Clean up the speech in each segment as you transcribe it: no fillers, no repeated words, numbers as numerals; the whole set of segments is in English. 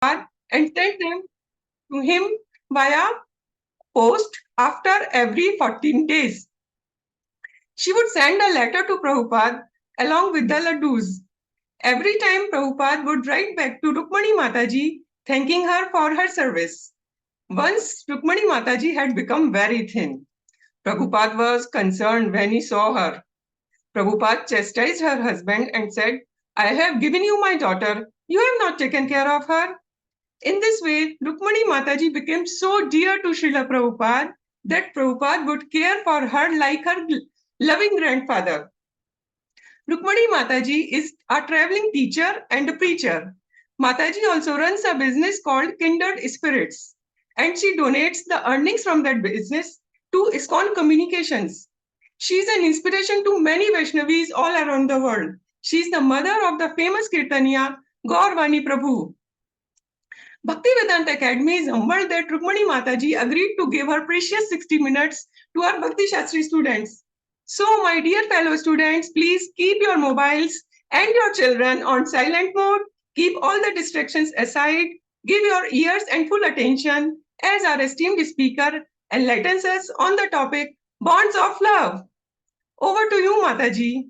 and sent them to him via post after every 14 days. She would send a letter to Prabhupada along with the laddus. Every time Prabhupada would write back to Rukmini Mataji, thanking her for her service. Once Rukmini Mataji had become very thin. Prabhupada was concerned when he saw her. Prabhupada chastised her husband and said, I have given you my daughter. You have not taken care of her. In this way, Rukmini Mataji became so dear to Srila Prabhupada that Prabhupada would care for her like her loving grandfather. Rukmini Mataji is a traveling teacher and a preacher. Mataji also runs a business called Kindred Spirits, and she donates the earnings from that business to ISKCON Communications. She is an inspiration to many Vaishnavis all around the world. She is the mother of the famous Kirtaniya Gaurvani Prabhu. Bhaktivedanta Academy is humbled that Rukmini Mataji agreed to give her precious 60 minutes to our Bhakti Shastri students. So, my dear fellow students, please keep your mobiles and your children on silent mode. Keep all the distractions aside. Give your ears and full attention as our esteemed speaker enlightens us on the topic Bonds of Love. Over to you, Mataji.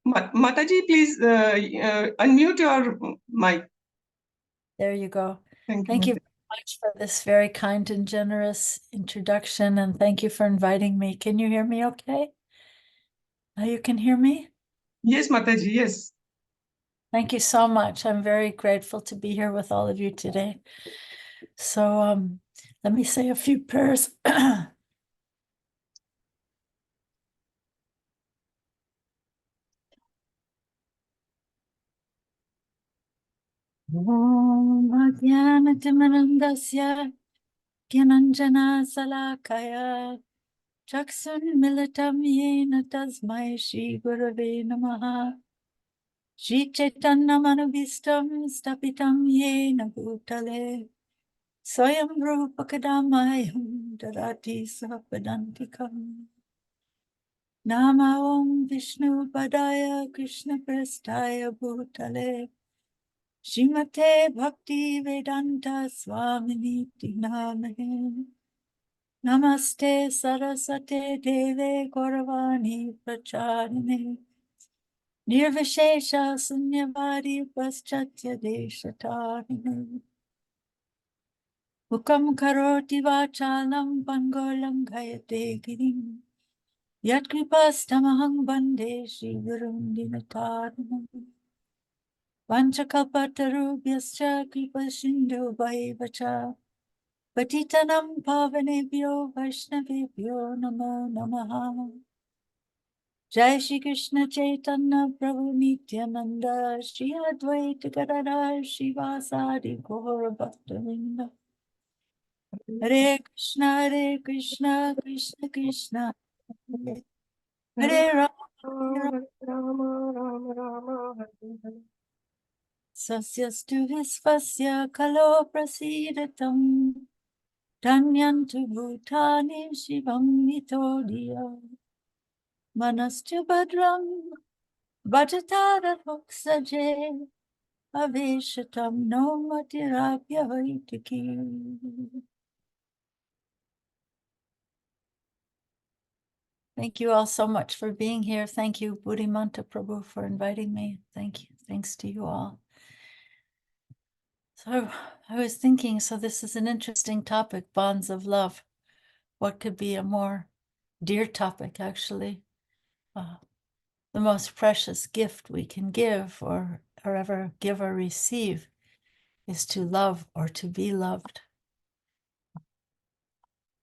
Mataji, please unmute your mic. There you go. Thank you you very much for this very kind and generous introduction, and thank you for inviting me. Can you hear me okay? You can hear me? Yes, Mataji, yes. Thank you so much. I'm very grateful to be here with all of you today. So let me say a few prayers. Om Ajnanatimirandasya Gyananjana Salakaya Chaksunmilitam Yena Tasmai Shri Gurave Namaha Shri Chaitanya Manubhistam Stapitam Yena Bhutale Swayam Rupa Kadamayam Darati Sapadantikam Nama Om Vishnu Padaya Krishna Prestaya Bhutale Srimate Bhakti Vedanta Swamini Namahe Namaste Sarasate Deve Gauravani Pracharine Nirvishesha Sunyavari Paschatya Deshatarine Mukam Karoti Vachalam Pangolam Gayate Girim Yat Kripastamahang Bande Shri Gurum Dinatarinam Vanchakalpatarubhyascha Kripasindhu Vaivaccha Patitanam Pavanebhyo Vaishnavebhyo Namo Namaha Jai Shri Krishna Chaitanya Prabhu Nityananda Shri Advaita Gadadhar Shivasari Gaura Bhaktavinda Hare Krishna Krishna Krishna Hare Rama Sasyastu Visvasya Kalo Prasidatam Danyantu Bhutani Shivam Mitodiya Manastu Badram Bhajatada Voksaje Aveshatam No Matirapya Vaitiki. Thank you all so much for being here. Thank you, Buddhimanta Prabhu, for inviting me. Thank you. Thanks to you all. So I was thinking, so this is an interesting topic, bonds of love. What could be a more dear topic, actually? The most precious gift we can give or ever give or receive is to love or to be loved.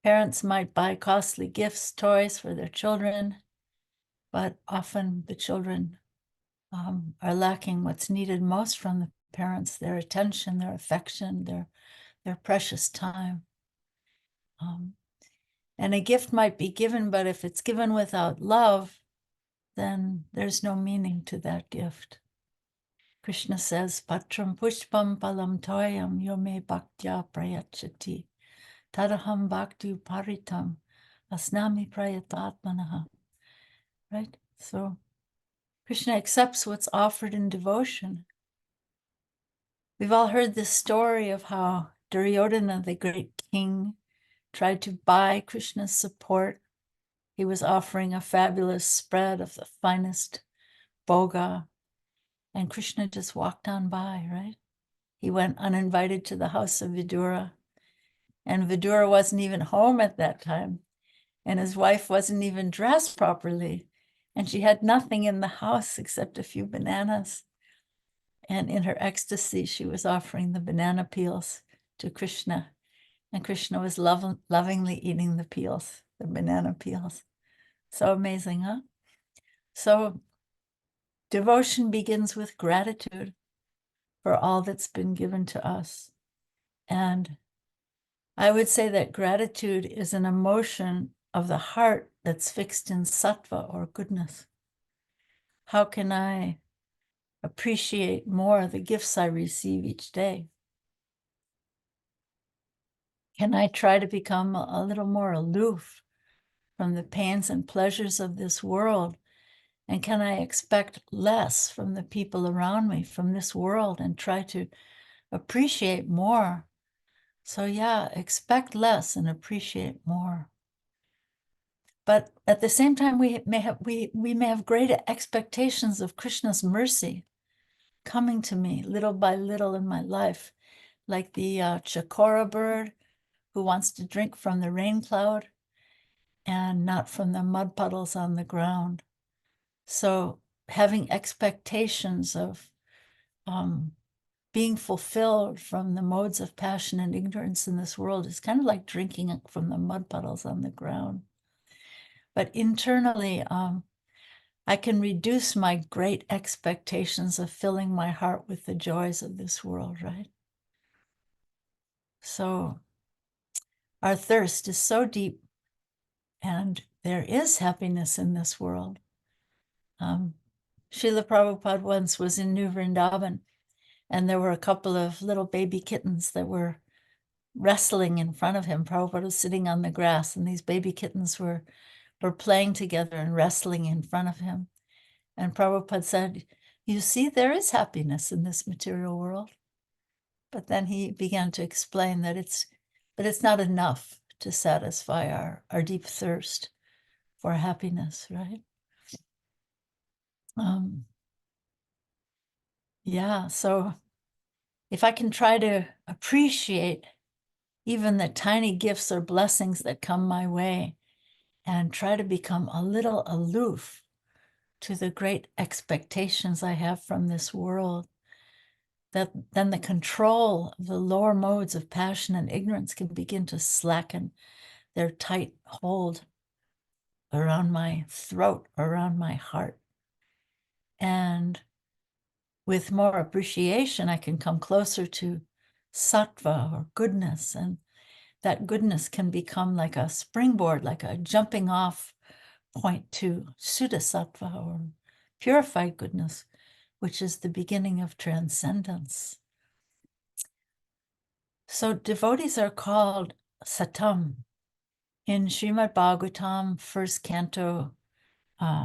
Parents might buy costly gifts, toys for their children, but often the children are lacking what's needed most from the parents, their attention, their affection, their precious time. And a gift might be given, but if it's given without love, then there's no meaning to that gift. Krishna says, Patram pushpam palam toyam yome bhaktya prayachati tadaham bhakti paritam asnami prayatatmanaha. Right? So Krishna accepts what's offered in devotion. We've all heard this story of how Duryodhana, the great king, tried to buy Krishna's support. He was offering a fabulous spread of the finest bhoga, and Krishna just walked on by, right? He went uninvited to the house of Vidura, and Vidura wasn't even home at that time, and his wife wasn't even dressed properly, and she had nothing in the house except a few bananas. And in her ecstasy, she was offering the banana peels to Krishna, and Krishna was lovingly eating the peels, the banana peels. So amazing, huh? So devotion begins with gratitude for all that's been given to us. And I would say that gratitude is an emotion of the heart that's fixed in sattva or goodness. How can I appreciate more the gifts I receive each day? Can I try to become a little more aloof from the pains and pleasures of this world? And can I expect less from the people around me, from this world, and try to appreciate more? So yeah, expect less and appreciate more. But at the same time, we may have greater expectations of Krishna's mercy coming to me little by little in my life, like the chakora bird who wants to drink from the rain cloud and not from the mud puddles on the ground. So having expectations of being fulfilled from the modes of passion and ignorance in this world is kind of like drinking from the mud puddles on the ground. But internally, I can reduce my great expectations of filling my heart with the joys of this world, right? So our thirst is so deep, and there is happiness in this world. Srila Prabhupada once was in New Vrindavan, and there were a couple of little baby kittens that were wrestling in front of him. Prabhupada was sitting on the grass, and these baby kittens were playing together and wrestling in front of him. And Prabhupada said, you see, there is happiness in this material world. But then he began to explain that it's not enough to satisfy our deep thirst for happiness, right? Yeah, so if I can try to appreciate even the tiny gifts or blessings that come my way and try to become a little aloof to the great expectations I have from this world, then the control of the lower modes of passion and ignorance can begin to slacken their tight hold around my throat, around my heart. And with more appreciation, I can come closer to sattva or goodness. And that goodness can become like a springboard, like a jumping off point to Suddha sattva or purified goodness, which is the beginning of transcendence. So devotees are called satam. In Srimad Bhagavatam, first canto,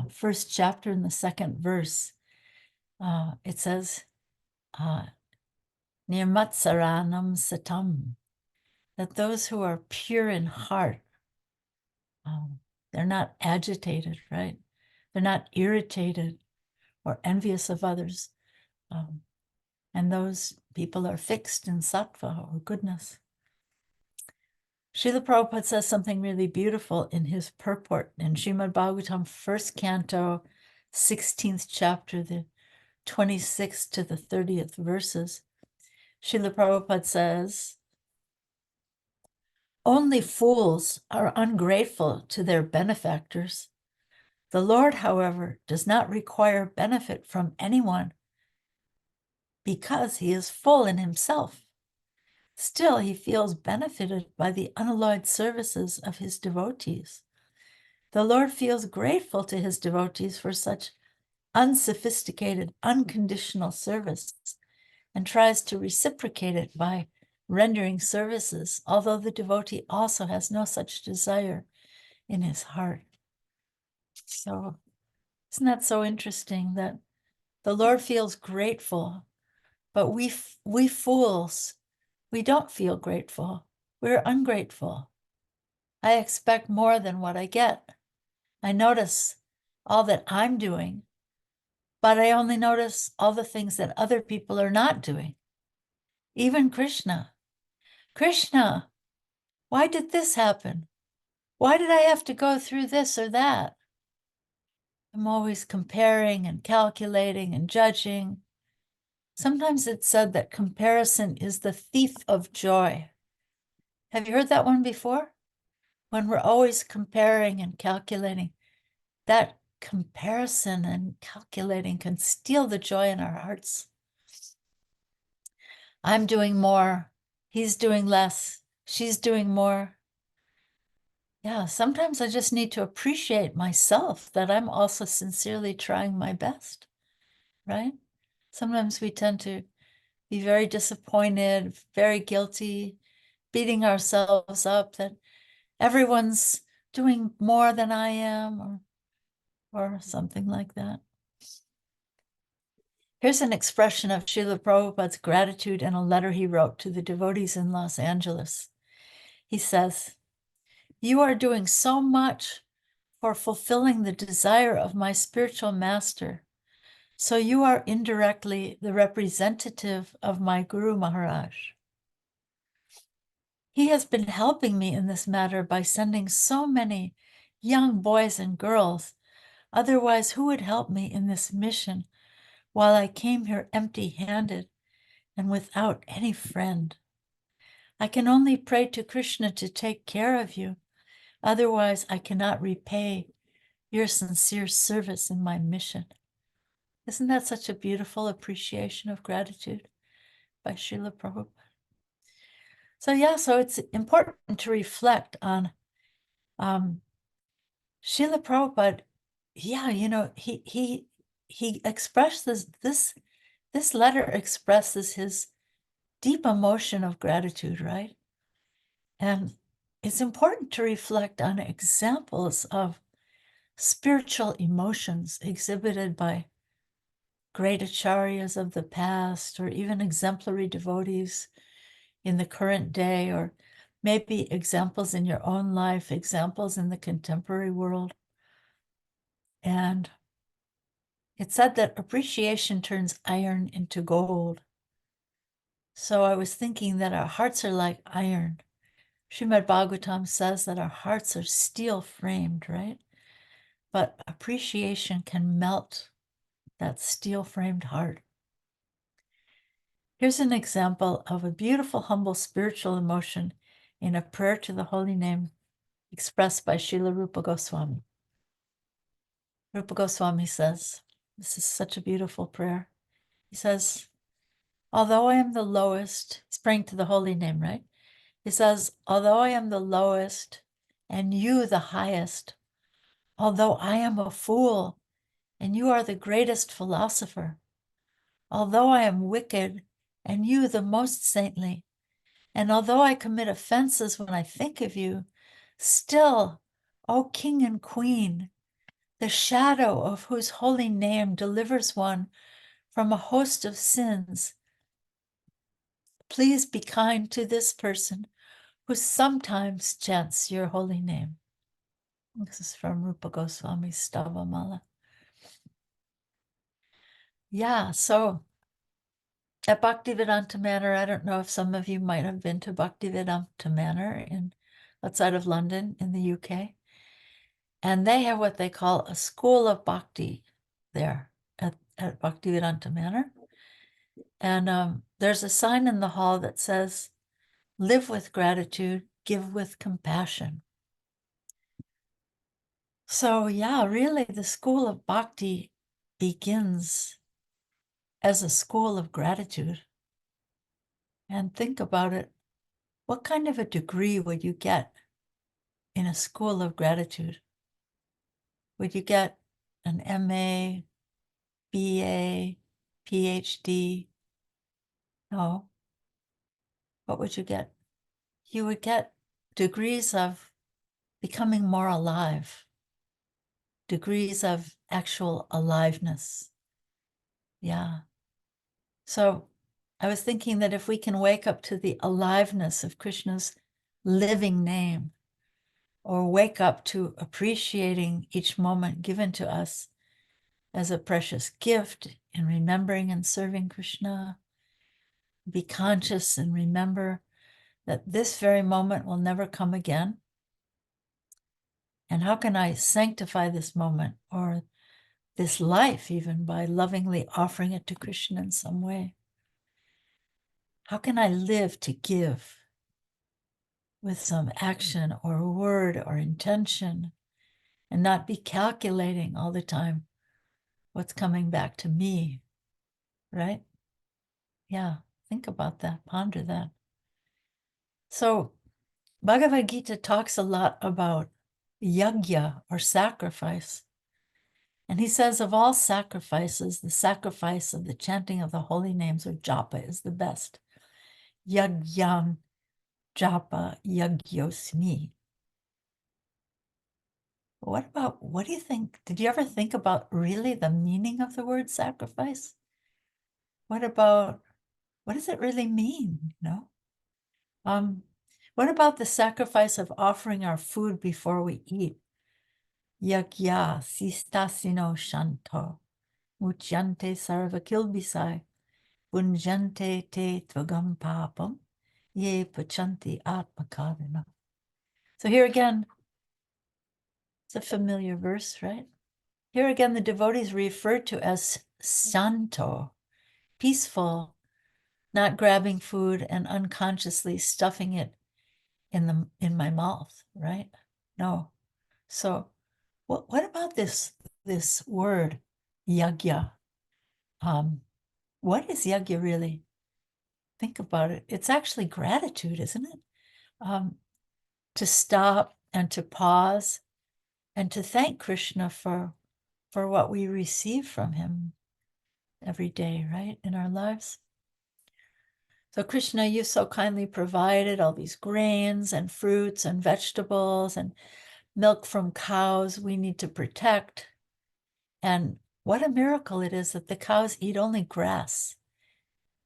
first chapter in the second verse, it says, Nirmatsaranam satam, that those who are pure in heart, they're not agitated, right? They're not irritated or envious of others. And those people are fixed in sattva or goodness. Srila Prabhupada says something really beautiful in his purport in Srimad Bhagavatam, first canto, 16th chapter, the 26th to the 30th verses. Srila Prabhupada says, only fools are ungrateful to their benefactors. The Lord, however, does not require benefit from anyone because he is full in himself. Still, he feels benefited by the unalloyed services of his devotees. The Lord feels grateful to his devotees for such unsophisticated, unconditional service and tries to reciprocate it by rendering services, although the devotee also has no such desire in his heart. So Isn't that so interesting that the Lord feels grateful, but we fools, we don't feel grateful. We're ungrateful. I expect more than what I get. I notice all that I'm doing, but I only notice all the things that other people are not doing. Even Krishna. Krishna, why did this happen? Why did I have to go through this or that? I'm always comparing and calculating and judging. Sometimes it's said that comparison is the thief of joy. Have you heard that one before? When we're always comparing and calculating, that comparison and calculating can steal the joy in our hearts. I'm doing more, he's doing less, she's doing more. Yeah, sometimes I just need to appreciate myself, that I'm also sincerely trying my best, right? Sometimes we tend to be very disappointed, very guilty, beating ourselves up that everyone's doing more than I am, or something like that. Here's an expression of Srila Prabhupada's gratitude in a letter he wrote to the devotees in Los Angeles. He says, "You are doing so much for fulfilling the desire of my spiritual master. So you are indirectly the representative of my Guru Maharaj. He has been helping me in this matter by sending so many young boys and girls. Otherwise, who would help me in this mission while I came here empty-handed and without any friend? I can only pray to Krishna to take care of you. Otherwise, I cannot repay your sincere service in my mission." Isn't that such a beautiful appreciation of gratitude by Srila Prabhupada? So yeah, so it's important to reflect on Srila Prabhupada. Yeah, you know, he expresses this letter expresses his deep emotion of gratitude, right? And it's important to reflect on examples of spiritual emotions exhibited by great acharyas of the past, or even exemplary devotees in the current day, or maybe examples in your own life, examples in the contemporary world. And it's said that appreciation turns iron into gold. So I was thinking that our hearts are like iron. Srimad Bhagavatam says that our hearts are steel framed, right? But appreciation can melt that steel framed heart. Here's an example of a beautiful, humble spiritual emotion in a prayer to the holy name expressed by Srila Rupa Goswami. Rupa Goswami says, this is such a beautiful prayer. He says, although I am the lowest, he's praying to the holy name, right? He says, although I am the lowest and you the highest, although I am a fool and you are the greatest philosopher, although I am wicked and you the most saintly, and although I commit offenses when I think of you, still, O King and Queen, the shadow of whose holy name delivers one from a host of sins, please be kind to this person who sometimes chants your holy name. This is from Rupa Goswami's Stavamala. Yeah, so at Bhaktivedanta Manor, I don't know if some of you might have been to Bhaktivedanta Manor outside of London in the UK. And they have what they call a school of bhakti there at Bhaktivedanta Manor. And there's a sign in the hall that says, live with gratitude, give with compassion. So yeah, really the school of bhakti begins as a school of gratitude. And think about it. What kind of a degree would you get in a school of gratitude? Would you get an MA, BA, PhD? No. What would you get? You would get degrees of becoming more alive, degrees of actual aliveness. Yeah. So I was thinking that if we can wake up to the aliveness of Krishna's living name, or wake up to appreciating each moment given to us as a precious gift in remembering and serving Krishna, be conscious and remember that this very moment will never come again. And how can I sanctify this moment or this life even by lovingly offering it to Krishna in some way? How can I live to give with some action or word or intention and not be calculating all the time what's coming back to me, right? Yeah, think about that, ponder that. So Bhagavad Gita talks a lot about yajna or sacrifice. And he says of all sacrifices, the sacrifice of the chanting of the holy names or japa is the best. Yajnam japa yajyosmi. What do you think? Did you ever think about really the meaning of the word sacrifice? What does it really mean, What about the sacrifice of offering our food before we eat? Yagya sistasino shanto, muchyante sarva kilbisai, bunjante te tvagam papam, ye pachanti atmakarana. So here again, it's a familiar verse, right? Here again, the devotees referred to as shanto, peaceful, not grabbing food and unconsciously stuffing it in my mouth, right? No. So what about this word yagya? What is yagya really? Think about it. It's actually gratitude, isn't it? To stop and to pause and to thank Krishna for what we receive from him every day, right, in our lives. So Krishna, you so kindly provided all these grains and fruits and vegetables and milk from cows we need to protect. And what a miracle it is that the cows eat only grass.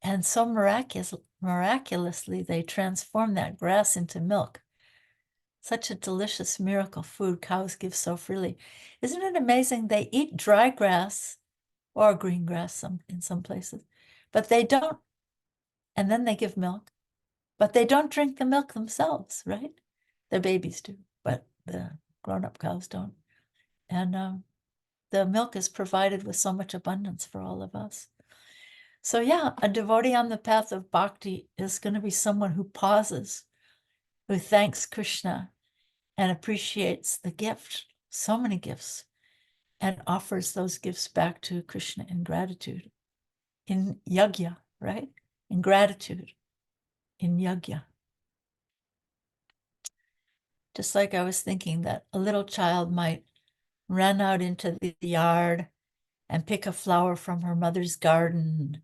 And so miraculously, they transform that grass into milk. Such a delicious miracle food cows give so freely. Isn't it amazing? They eat dry grass or green grass in some places, but they don't. And then they give milk, but they don't drink the milk themselves, right? The babies do, but the grown-up cows don't. And the milk is provided with so much abundance for all of us. So yeah, a devotee on the path of bhakti is going to be someone who pauses, who thanks Krishna and appreciates the gift, so many gifts, and offers those gifts back to Krishna in gratitude, in yajna, right? In gratitude, in yajna. Just like I was thinking that a little child might run out into the yard and pick a flower from her mother's garden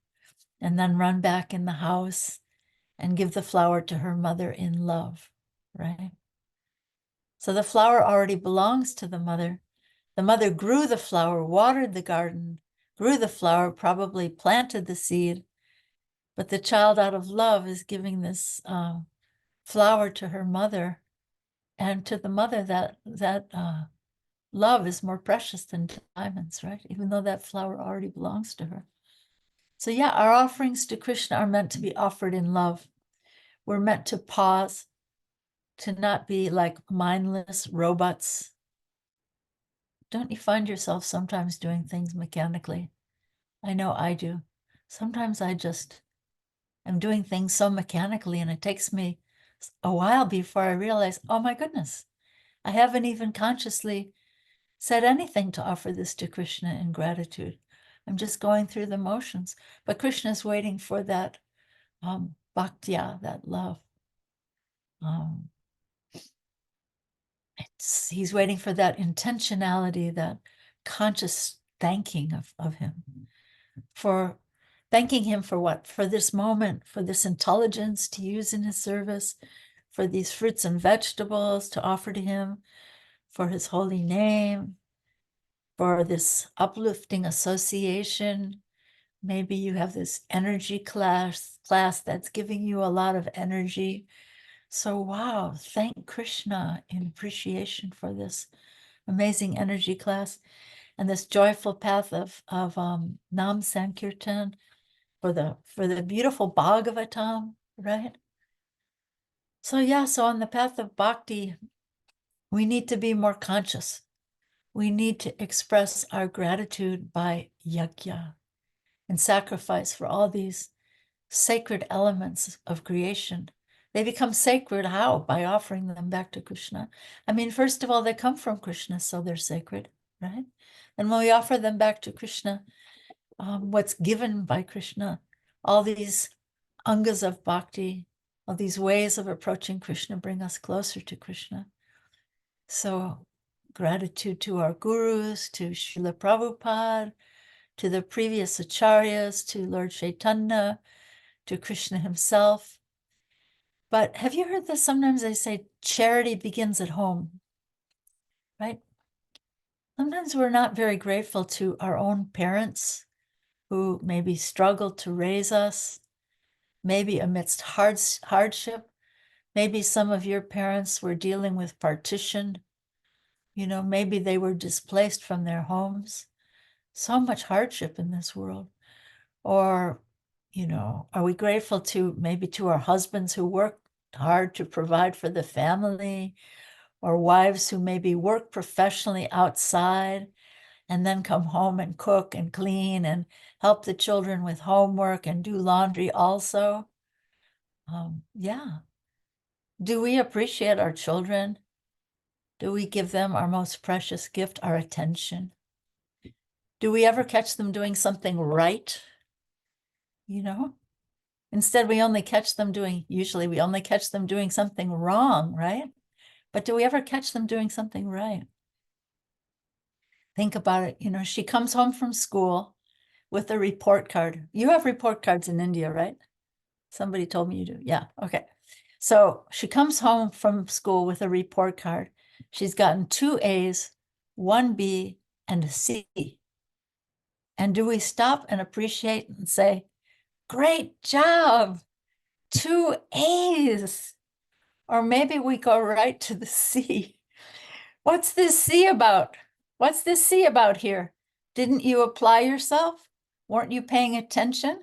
and then run back in the house and give the flower to her mother in love, right? So the flower already belongs to the mother. The mother grew the flower, watered the garden, grew the flower, probably planted the seed, but the child out of love is giving this flower to her mother, and to the mother that love is more precious than diamonds, right? Even though that flower already belongs to her. So yeah, our offerings to Krishna are meant to be offered in love. We're meant to pause, to not be like mindless robots. Don't you find yourself sometimes doing things mechanically? I know I do. Sometimes I'm doing things so mechanically, and it takes me a while before I realize, oh my goodness, I haven't even consciously said anything to offer this to Krishna in gratitude. I'm just going through the motions. But Krishna is waiting for that bhaktya, that love. He's waiting for that intentionality, that conscious thanking of him, for thanking him for what? For this moment, for this intelligence to use in his service, for these fruits and vegetables to offer to him, for his holy name, for this uplifting association. Maybe you have this energy class that's giving you a lot of energy. So wow, thank Krishna in appreciation for this amazing energy class and this joyful path of Nam Sankirtan for the beautiful Bhagavatam, right? So yeah, so on the path of bhakti, we need to be more conscious. We need to express our gratitude by yajna and sacrifice for all these sacred elements of creation. They become sacred how? By offering them back to Krishna. I mean, first of all, they come from Krishna, so they're sacred, right? And when we offer them back to Krishna, what's given by Krishna, all these angas of bhakti, all these ways of approaching Krishna bring us closer to Krishna. So gratitude to our gurus, to Srila Prabhupada, to the previous acharyas, to Lord Chaitanya, to Krishna himself. But have you heard this? Sometimes they say charity begins at home, right? Sometimes we're not very grateful to our own parents who maybe struggled to raise us, maybe amidst hardship. Maybe some of your parents were dealing with partition. You know, maybe they were displaced from their homes. So much hardship in this world. Or, you know, are we grateful to maybe to our husbands who work hard to provide for the family, or wives who maybe work professionally outside and then come home and cook and clean and help the children with homework and do laundry also? Yeah. Do we appreciate our children? Do we give them our most precious gift, our attention? Do we ever catch them doing something right? You know, instead we only catch them doing, usually we only catch them doing something wrong, right? But do we ever catch them doing something right? Think about it. You know, she comes home from school with a report card. You have report cards in India, right? Somebody told me you do. Yeah, okay. So she comes home from school with a report card. She's gotten 2 A's, 1 B, and a C. And do we stop and appreciate and say, great job, 2 A's? Or maybe we go right to the C. What's this C about? What's this C about here? Didn't you apply yourself? Weren't you paying attention?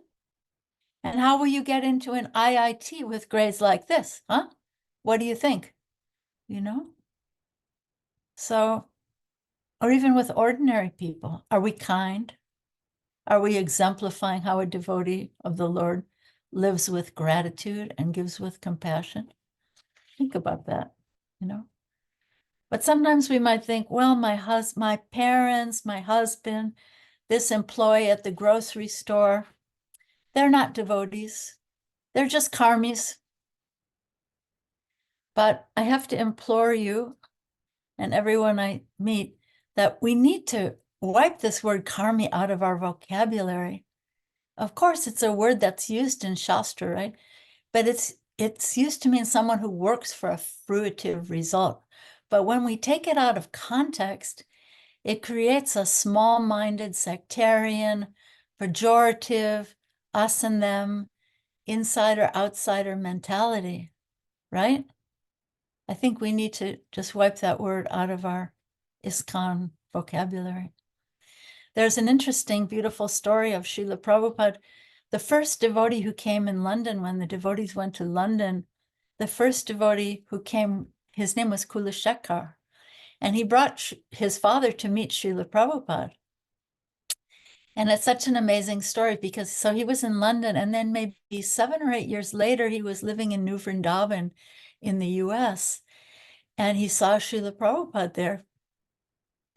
And how will you get into an IIT with grades like this, huh? What do you think? You know? So, or even with ordinary people, are we kind? Are we exemplifying how a devotee of the Lord lives with gratitude and gives with compassion? Think about that, you know? But sometimes we might think, well, my parents, my husband, this employee at the grocery store, they're not devotees. They're just karmis. But I have to implore you and everyone I meet that we need to wipe this word karmi out of our vocabulary. Of course, it's a word that's used in Shastra, right? But it's used to mean someone who works for a fruitive result. But when we take it out of context, it creates a small-minded, sectarian, pejorative, us and them, insider-outsider mentality, right? I think we need to just wipe that word out of our ISKCON vocabulary. There's an interesting, beautiful story of Srila Prabhupada. The first devotee who came in London, when the devotees went to London, the first devotee who came, his name was Kulashekar, and he brought his father to meet Srila Prabhupada. And it's such an amazing story because so he was in London, and then maybe 7 or 8 years later, he was living in New Vrindavan in the US, and he saw Srila Prabhupada there.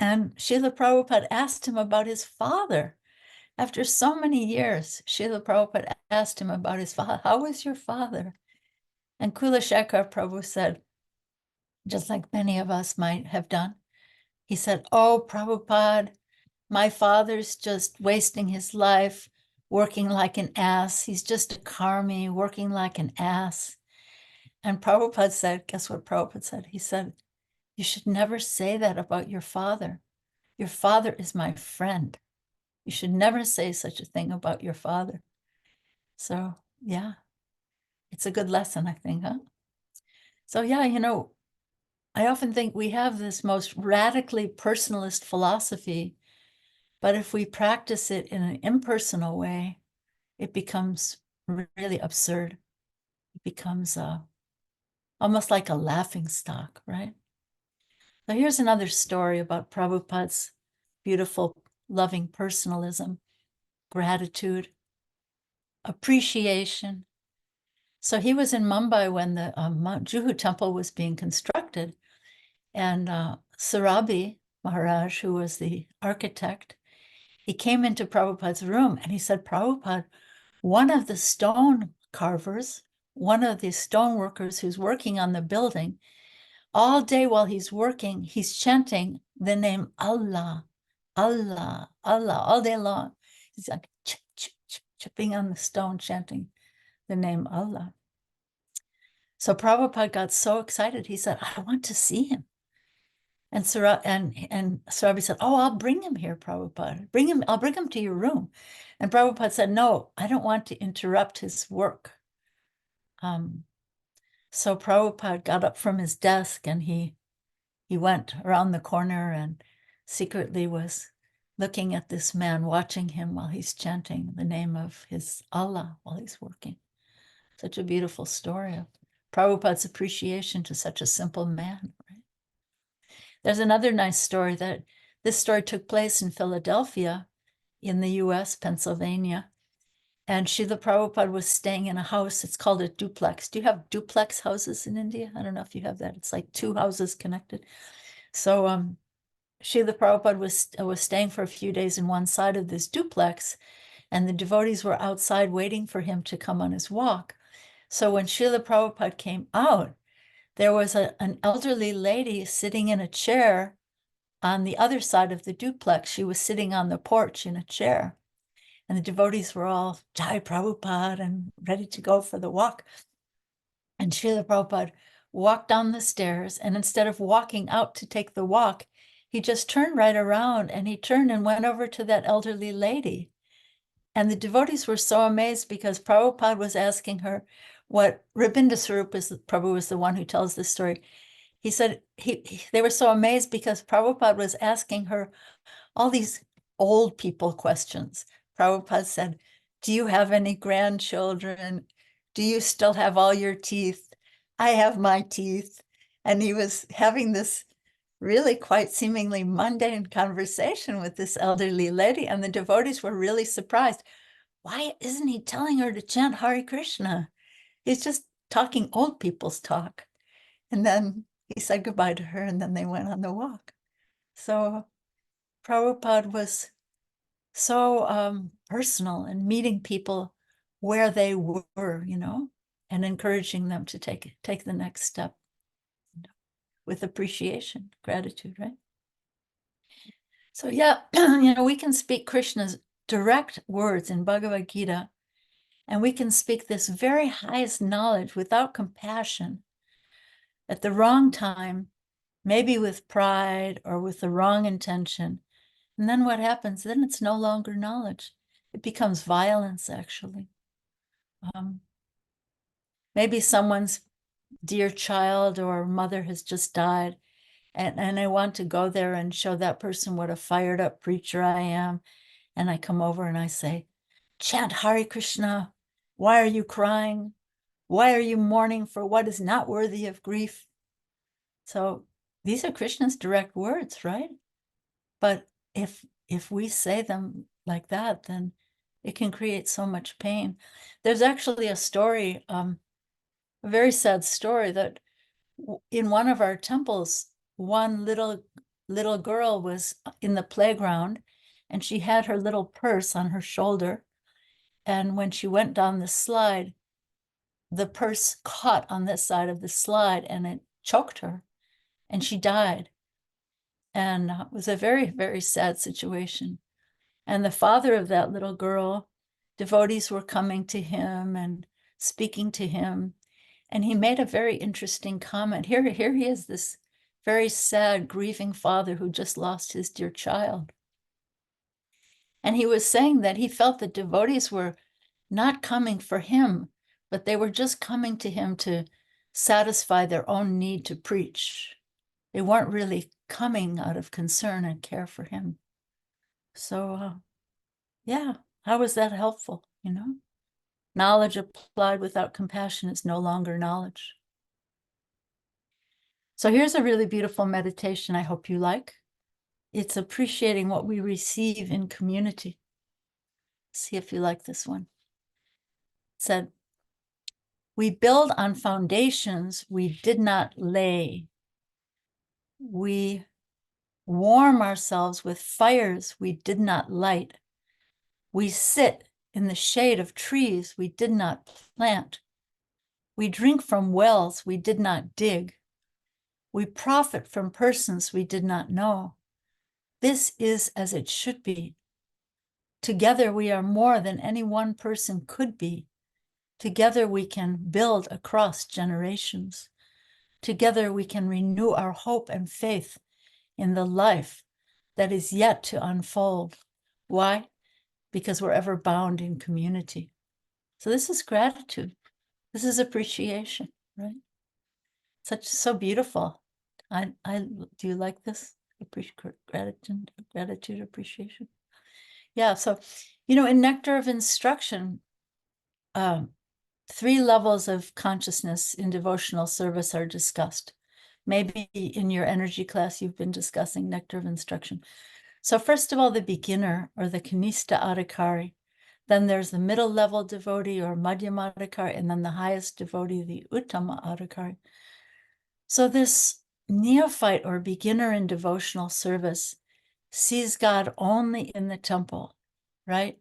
And Srila Prabhupada asked him about his father. After so many years, Srila Prabhupada asked him about his father. How was your father? And Kulashekar Prabhu said, just like many of us might have done, he said, oh, Prabhupada, my father's just wasting his life, working like an ass. He's just a karmi, working like an ass. And Prabhupada said, guess what Prabhupada said? He said, you should never say that about your father. Your father is my friend. You should never say such a thing about your father. So yeah, it's a good lesson, I think, huh? So yeah, I often think we have this most radically personalist philosophy, but if we practice it in an impersonal way, it becomes really absurd. It becomes almost like a laughing stock, right? So here's another story about Prabhupada's beautiful, loving personalism, gratitude, appreciation. So he was in Mumbai when the Mount Juhu temple was being constructed, and Sarabi Maharaj, who was the architect, he came into Prabhupada's room and he said, Prabhupada, one of the stone carvers, one of the stone workers who's working on the building, all day while he's working, he's chanting the name Allah, Allah, Allah, all day long. He's like chipping on the stone, chanting the name Allah. So Prabhupada got so excited, he said, I want to see him. And Sarabi said, oh, I'll bring him here, Prabhupada. I'll bring him to your room. And Prabhupada said, no, I don't want to interrupt his work. So Prabhupada got up from his desk and he went around the corner and secretly was looking at this man, watching him while he's chanting the name of his Allah while he's working. Such a beautiful story of Prabhupada's appreciation to such a simple man, right? There's another nice story that this story took place in Philadelphia in the US, Pennsylvania. And Srila Prabhupada was staying in a house. It's called a duplex. Do you have duplex houses in India? I don't know if you have that. It's like two houses connected. So Srila Prabhupada was staying for a few days in one side of this duplex, and the devotees were outside waiting for him to come on his walk. So when Srila Prabhupada came out, there was an elderly lady sitting in a chair on the other side of the duplex. She was sitting on the porch in a chair. And the devotees were all Jai Prabhupada and ready to go for the walk. And Srila Prabhupada walked down the stairs, and instead of walking out to take the walk, he just turned right around and he turned and went over to that elderly lady. And the devotees were so amazed because Prabhupada was asking her what Rabinda Swarup Prabhu was the one who tells this story. He said they were so amazed because Prabhupada was asking her all these old people questions. Prabhupada said, do you have any grandchildren? Do you still have all your teeth? I have my teeth. And he was having this really quite seemingly mundane conversation with this elderly lady, and the devotees were really surprised. Why isn't he telling her to chant Hare Krishna? He's just talking old people's talk. And then he said goodbye to her, and then they went on the walk. So Prabhupada was so personal and meeting people where they were, and encouraging them to take the next step with appreciation, gratitude, right? So yeah, we can speak Krishna's direct words in Bhagavad Gita, and we can speak this very highest knowledge without compassion at the wrong time, maybe with pride or with the wrong intention. And then what happens? Then it's no longer knowledge. It becomes violence, actually. Maybe someone's dear child or mother has just died, and I want to go there and show that person what a fired up preacher I am. And I come over and I say, chant Hare Krishna. Why are you crying? Why are you mourning for what is not worthy of grief? So these are Krishna's direct words, right? But if we say them like that, then it can create so much pain. There's actually a story, a very sad story, that in one of our temples, one little girl was in the playground, and she had her little purse on her shoulder. And when she went down the slide, the purse caught on this side of the slide and it choked her, and she died. And it was a very, very sad situation. And the father of that little girl, devotees were coming to him and speaking to him. And he made a very interesting comment. Here he is, this very sad, grieving father who just lost his dear child. And he was saying that he felt the devotees were not coming for him, but they were just coming to him to satisfy their own need to preach. They weren't really coming out of concern and care for him. So, yeah, how was that helpful, you know? Knowledge applied without compassion is no longer knowledge. So here's a really beautiful meditation I hope you like. It's appreciating what we receive in community. See if you like this one. It said, we build on foundations we did not lay. We warm ourselves with fires we did not light. We sit in the shade of trees we did not plant. We drink from wells we did not dig. We profit from persons we did not know. This is as it should be. Together we are more than any one person could be. Together we can build across generations. Together we can renew our hope and faith in the life that is yet to unfold. Why? Because we're ever bound in community. So this is gratitude. This is appreciation, right? So beautiful. Do you like this? Gratitude, appreciation. Yeah, so, you know, in Nectar of Instruction, 3 levels of consciousness in devotional service are discussed. Maybe in your energy class, you've been discussing Nectar of Instruction. So first of all, the beginner or the Kanista Adhikari. Then there's the middle level devotee or Madhyama Adhikari, and then the highest devotee, the Uttama Adhikari. So this neophyte or beginner in devotional service sees God only in the temple, right?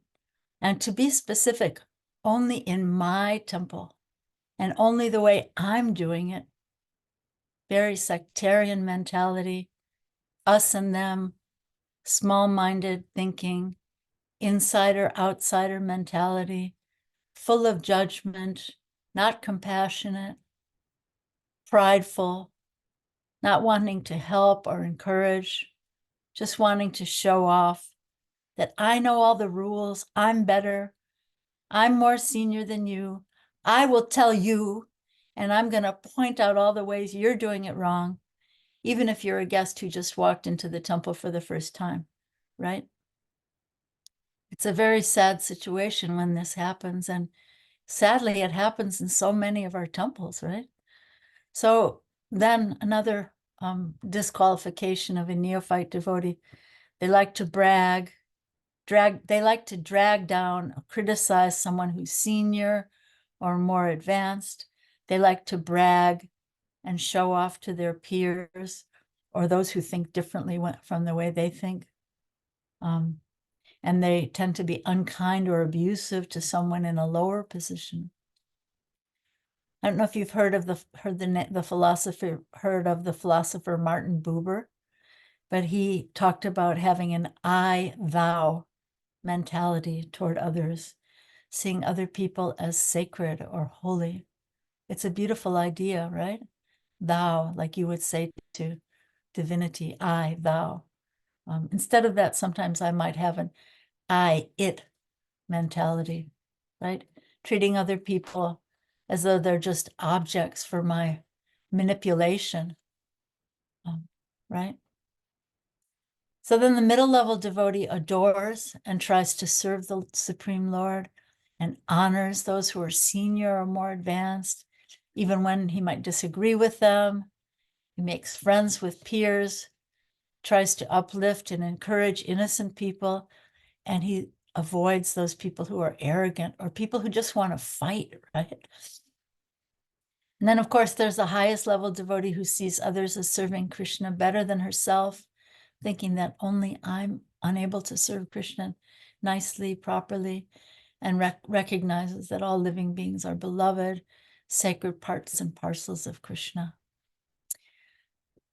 And to be specific, only in my temple and only the way I'm doing it. Very sectarian mentality, us and them, small-minded thinking, insider-outsider mentality, full of judgment, not compassionate, prideful, not wanting to help or encourage, just wanting to show off that I know all the rules, I'm better, I'm more senior than you, I will tell you, and I'm going to point out all the ways you're doing it wrong, even if you're a guest who just walked into the temple for the first time, right? It's a very sad situation when this happens, and sadly, it happens in so many of our temples, right? So then another disqualification of a neophyte devotee, they like to brag, they like to drag down, criticize someone who's senior or more advanced. They like to brag and show off to their peers or those who think differently from the way they think. And they tend to be unkind or abusive to someone in a lower position. I don't know if you've heard of the philosopher Martin Buber, but he talked about having an I, thou mentality toward others, seeing other people as sacred or holy. It's a beautiful idea, right? Thou, like you would say to divinity, I, thou. Instead of that, sometimes I might have an I, it mentality, right? Treating other people as though they're just objects for my manipulation, right? So then the middle level devotee adores and tries to serve the Supreme Lord and honors those who are senior or more advanced, even when he might disagree with them. He makes friends with peers, tries to uplift and encourage innocent people, and he avoids those people who are arrogant or people who just want to fight, right? And then, of course, there's the highest level devotee who sees others as serving Krishna better than herself, thinking that only I'm unable to serve Krishna nicely, properly, and recognizes that all living beings are beloved, sacred parts and parcels of Krishna.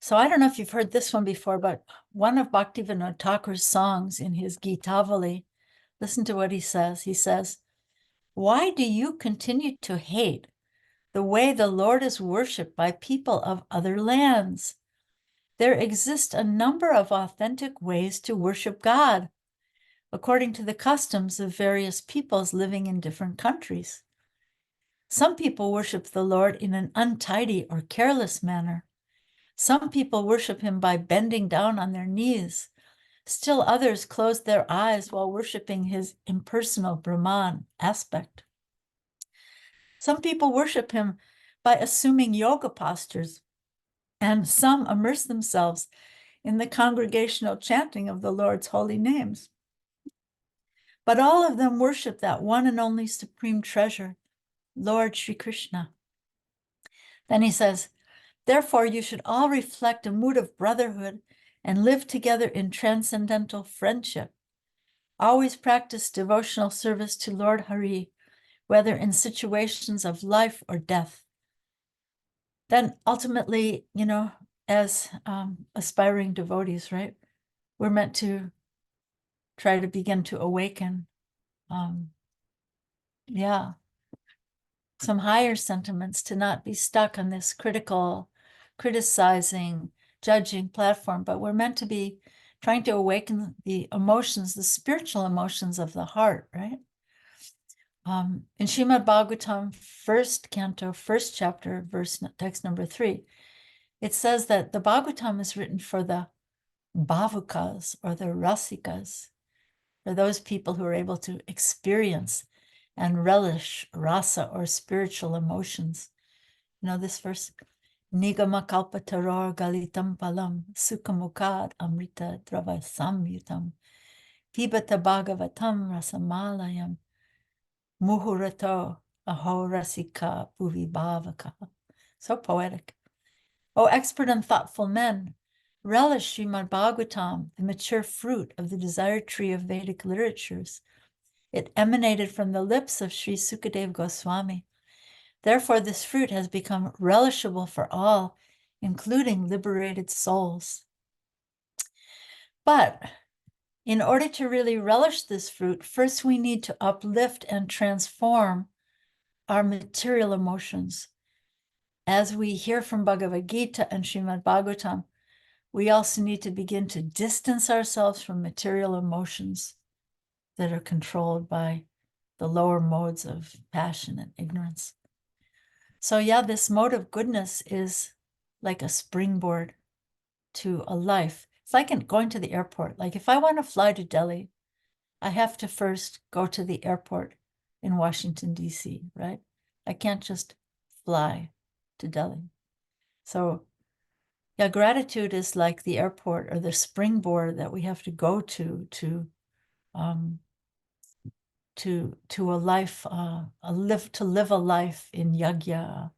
So I don't know if you've heard this one before, but one of Bhaktivinoda Thakur's songs in his Gitavali, listen to what he says. He says, "Why do you continue to hate the way the Lord is worshipped by people of other lands? there exist a number of authentic ways to worship God, according to the customs of various peoples living in different countries. Some people worship the Lord in an untidy or careless manner. Some people worship him by bending down on their knees. Still others close their eyes while worshiping his impersonal Brahman aspect. Some people worship him by assuming yoga postures, and some immerse themselves in the congregational chanting of the Lord's holy names. But all of them worship that one and only supreme treasure, Lord Sri Krishna. Then he says, therefore, you should all reflect a mood of brotherhood and live together in transcendental friendship. Always practice devotional service to Lord Hari, whether in situations of life or death. Then ultimately, as aspiring devotees, right, we're meant to try to begin to awaken, some higher sentiments, to not be stuck on this criticizing, judging platform, but we're meant to be trying to awaken the emotions, the spiritual emotions of the heart, right? In Srimad Bhagavatam, first canto, first chapter, text number 3, it says that the Bhagavatam is written for the bhavukas, or the rasikas, for those people who are able to experience and relish rasa, or spiritual emotions. This verse, Nigama kalpataror galitam palam sukhamukad amrita drava samyutam pibata bhagavatam rasamalayam muhurato ahorasika bhuvi bhavaka. So poetic. O expert and thoughtful men, relish Srimad Bhagavatam, the mature fruit of the desired tree of Vedic literatures. It emanated from the lips of Sri Sukadeva Goswami. Therefore, this fruit has become relishable for all, including liberated souls. But in order to really relish this fruit, first we need to uplift and transform our material emotions. As we hear from Bhagavad Gita and Srimad Bhagavatam, we also need to begin to distance ourselves from material emotions that are controlled by the lower modes of passion and ignorance. So this mode of goodness is like a springboard to a life. It's like going to the airport. Like if I want to fly to Delhi, I have to first go to the airport in Washington, D.C., right? I can't just fly to Delhi. So gratitude is like the airport, or the springboard that we have to go to a life, to live a life in yajna,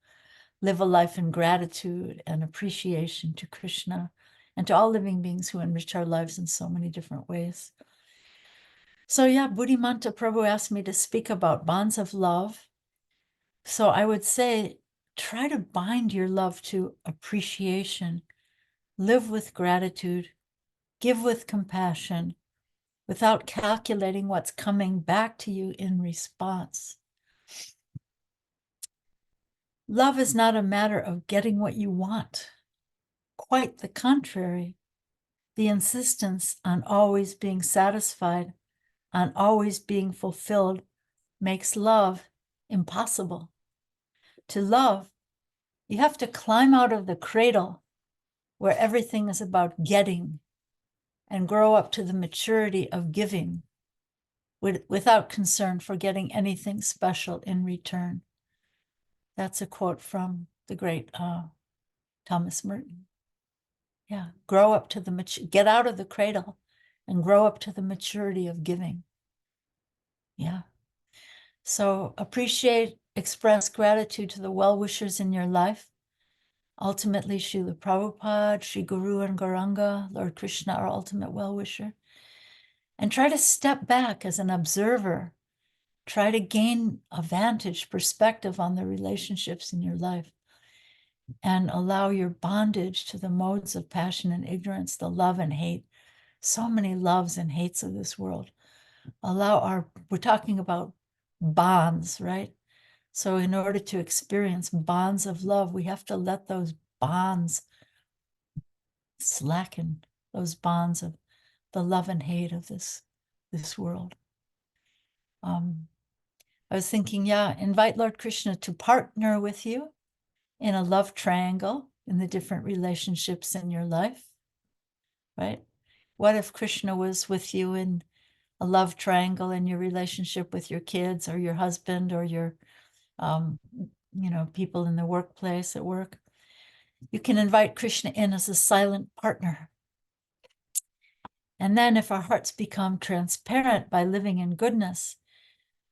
live a life in gratitude and appreciation to Krishna and to all living beings who enrich our lives in so many different ways. So Buddhimanta Prabhu asked me to speak about bonds of love. So I would say, try to bind your love to appreciation, live with gratitude, give with compassion, without calculating what's coming back to you in response. Love is not a matter of getting what you want. Quite the contrary. The insistence on always being satisfied, on always being fulfilled, makes love impossible. To love, you have to climb out of the cradle where everything is about getting and grow up to the maturity of giving without concern for getting anything special in return. That's a quote from the great Thomas Merton. Grow up to get out of the cradle and grow up to the maturity of giving. So appreciate, express gratitude to the well-wishers in your life. Ultimately, Srila Prabhupada, Sri Guru and Gauranga, Lord Krishna, our ultimate well-wisher. And try to step back as an observer. Try to gain a vantage perspective on the relationships in your life. And allow your bondage to the modes of passion and ignorance, the love and hate, so many loves and hates of this world. We're talking about bonds, right? So in order to experience bonds of love, we have to let those bonds slacken those bonds of the love and hate of this world. I was thinking, yeah, invite Lord Krishna to partner with you in a love triangle in the different relationships in your life, right? What if Krishna was with you in a love triangle in your relationship with your kids or your husband or your, people in the workplace at work? You can invite Krishna in as a silent partner. And then if our hearts become transparent by living in goodness,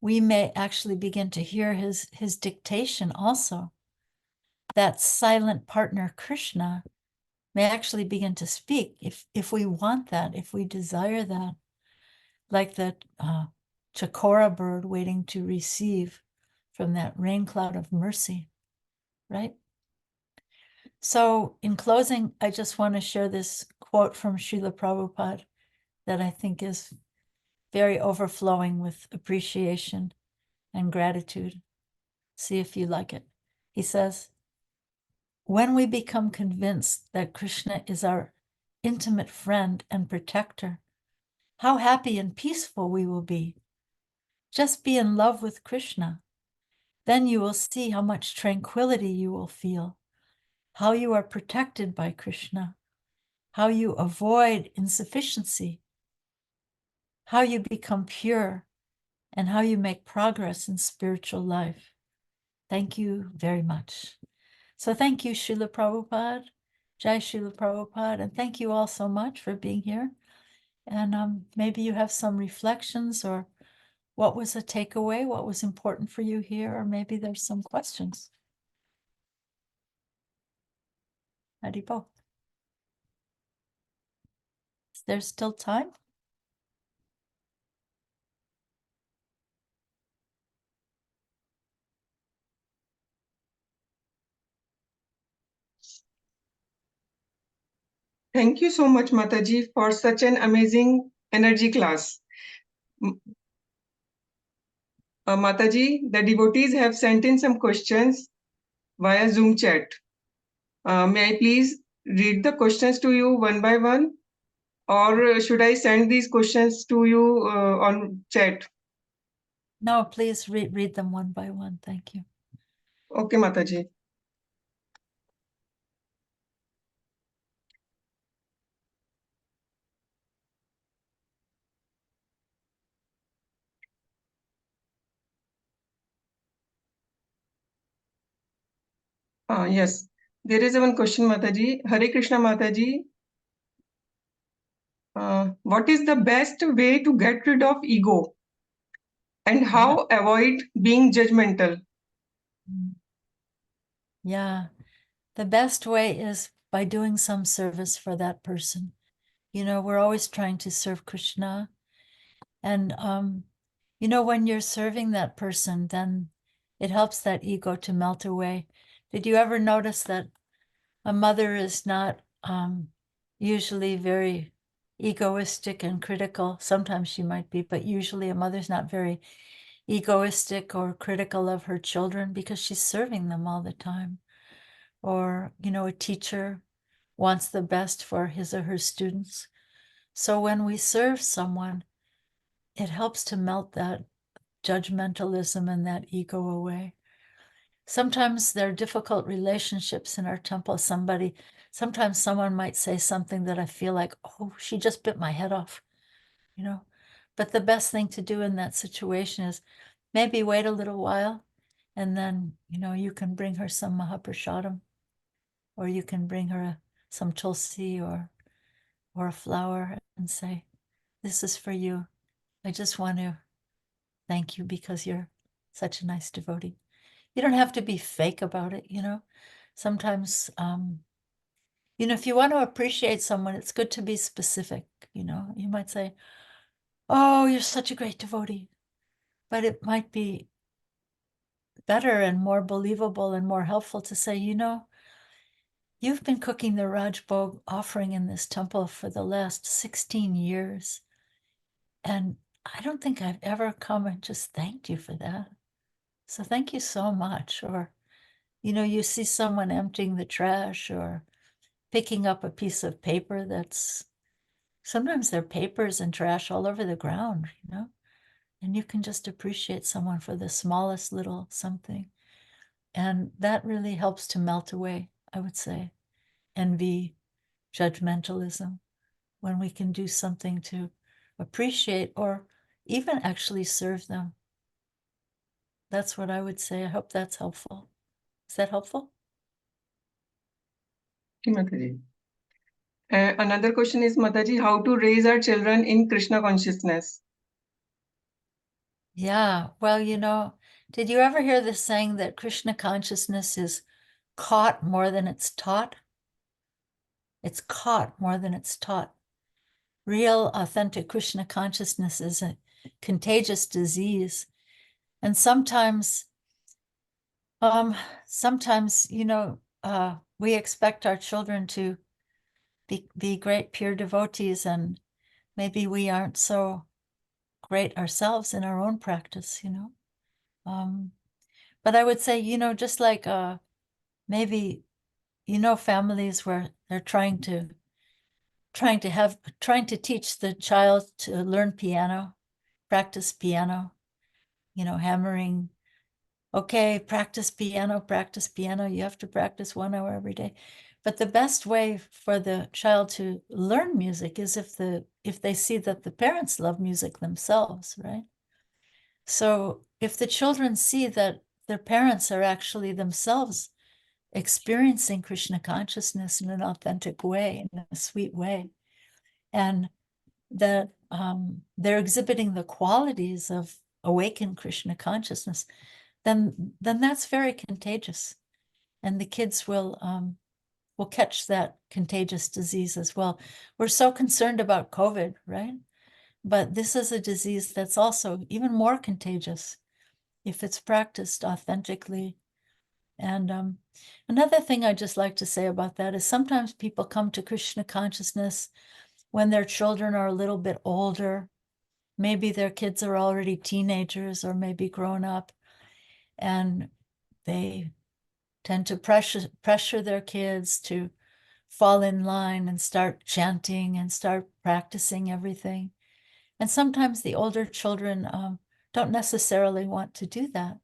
we may actually begin to hear his dictation also. That silent partner, Krishna, may actually begin to speak if we want that, if we desire that, like the chakora bird waiting to receive from that rain cloud of mercy, right? So in closing, I just want to share this quote from Srila Prabhupada that I think is very overflowing with appreciation and gratitude. See if you like it. He says, when we become convinced that Krishna is our intimate friend and protector, how happy and peaceful we will be. Just be in love with Krishna. Then you will see how much tranquility you will feel, how you are protected by Krishna, how you avoid insufficiency, how you become pure, and how you make progress in spiritual life. Thank you very much. So thank you, Srila Prabhupada, Jai Srila Prabhupada, and thank you all so much for being here. And maybe you have some reflections, or what was a takeaway, what was important for you here, or maybe there's some questions. Haribo. Is there still time? Thank you so much, Mataji, for such an amazing energy class. Mataji, the devotees have sent in some questions via Zoom chat. May I please read the questions to you one by one? Or should I send these questions to you on chat? No, please read them one by one. Thank you. Okay, Mataji. Yes, there is one question, Mataji. Hare Krishna, Mataji. What is the best way to get rid of ego? And how avoid being judgmental? Yeah, the best way is by doing some service for that person. We're always trying to serve Krishna. And, when you're serving that person, then it helps that ego to melt away. Did you ever notice that a mother is not usually very egoistic and critical? Sometimes she might be, but usually a mother's not very egoistic or critical of her children because she's serving them all the time. Or, a teacher wants the best for his or her students. So when we serve someone, it helps to melt that judgmentalism and that ego away. Sometimes there are difficult relationships in our temple. Sometimes someone might say something that I feel like, oh, she just bit my head off, But the best thing to do in that situation is maybe wait a little while, and then, you can bring her some Mahaprasadam, or you can bring her some tulsi or a flower and say, this is for you. I just want to thank you because you're such a nice devotee. You don't have to be fake about it, Sometimes, if you want to appreciate someone, it's good to be specific, You might say, oh, you're such a great devotee. But it might be better and more believable and more helpful to say, you've been cooking the Rajbhog offering in this temple for the last 16 years. And I don't think I've ever come and just thanked you for that. So thank you so much. Or, you see someone emptying the trash, or, picking up a piece of paper that's, sometimes there are papers and trash all over the ground, and you can just appreciate someone for the smallest little something. And that really helps to melt away, I would say, envy, judgmentalism, when we can do something to appreciate or even actually serve them. That's what I would say. I hope that's helpful. Is that helpful? Mataji. Another question is, Mataji, how to raise our children in Krishna consciousness? Yeah, well, did you ever hear the saying that Krishna consciousness is caught more than it's taught? It's caught more than it's taught. Real, authentic Krishna consciousness is a contagious disease. And sometimes, we expect our children to be great pure devotees, and maybe we aren't so great ourselves in our own practice, But I would say, just like maybe, families where they're trying to teach the child to learn piano, practice piano, hammering. Okay, practice piano, you have to practice 1 hour every day. But the best way for the child to learn music is if they see that the parents love music themselves, right? So if the children see that their parents are actually themselves experiencing Krishna consciousness in an authentic way, in a sweet way, and that they're exhibiting the qualities of awakened Krishna consciousness, then that's very contagious, and the kids will catch that contagious disease as well. We're so concerned about COVID, right? But this is a disease that's also even more contagious if it's practiced authentically. And another thing I'd just like to say about that is sometimes people come to Krishna consciousness when their children are a little bit older. Maybe their kids are already teenagers or maybe grown up, and they tend to pressure their kids to fall in line and start chanting and start practicing everything. And sometimes the older children don't necessarily want to do that.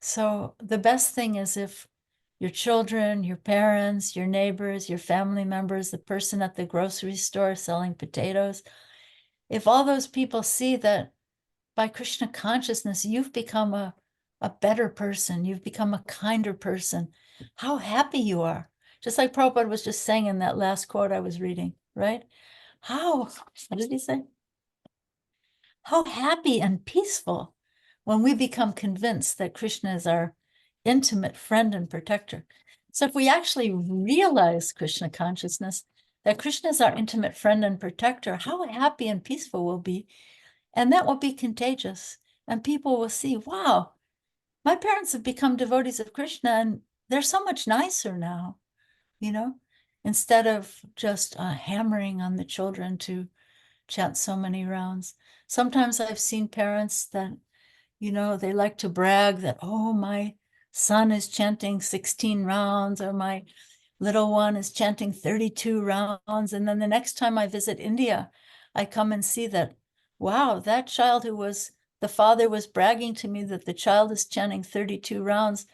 So the best thing is if your children, your parents, your neighbors, your family members, the person at the grocery store selling potatoes, if all those people see that by Krishna consciousness, you've become a better person, you've become a kinder person, how happy you are. Just like Prabhupada was just saying in that last quote I was reading, right? What did he say? How happy and peaceful when we become convinced that Krishna is our intimate friend and protector. So if we actually realize Krishna consciousness, that Krishna is our intimate friend and protector, how happy and peaceful we'll be. And that will be contagious. And people will see, wow, my parents have become devotees of Krishna and they're so much nicer now, instead of just hammering on the children to chant so many rounds. Sometimes I've seen parents that, they like to brag that, oh, my son is chanting 16 rounds or my little one is chanting 32 rounds. And then the next time I visit India, I come and see that, wow, that child the father was bragging to me that the child is chanting 32 rounds.